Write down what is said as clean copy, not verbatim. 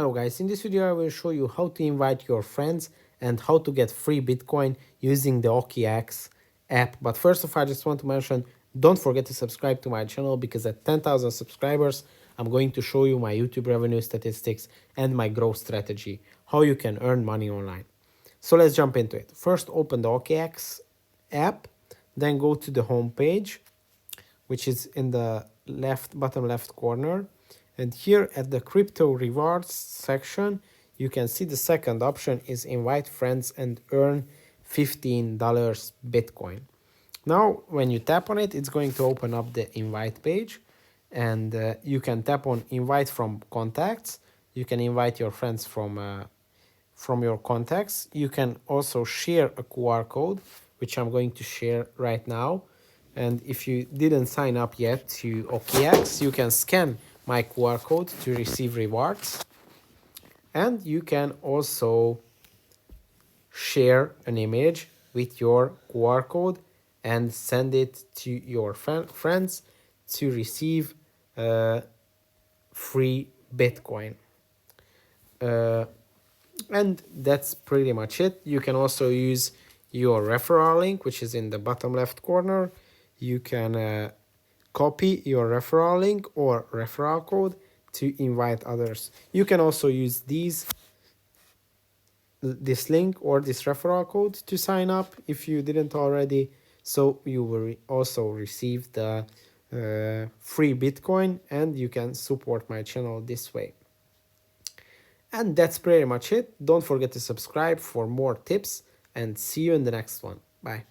Hello guys, in this video I will show you how to invite your friends and how to get free Bitcoin using the OKEx app. But first of all, I just want to mention, don't forget to subscribe to my channel because at 10,000 subscribers, I'm going to show you my YouTube revenue statistics and my growth strategy, how you can earn money online. So let's jump into it. First, open the OKEx app, then go to the home page, which is in the bottom left corner. And here at the crypto rewards section, you can see the second option is invite friends and earn $15 Bitcoin. Now, when you tap on it, it's going to open up the invite page, and you can tap on invite from contacts. You can invite your friends from your contacts. You can also share a QR code, which I'm going to share right now. And if you didn't sign up yet to OKEx, you can scan my QR code to receive rewards. And you can also share an image with your QR code and send it to your friends to receive free Bitcoin. And that's pretty much it. You can also use your referral link, which is in the bottom left corner. You can copy your referral link or referral code to invite others. You can also use this link or this referral code to sign up if you didn't already. So you will also receive the free Bitcoin, and you can support my channel this way. And that's pretty much it. Don't forget to subscribe for more tips, and see you in the next one. Bye.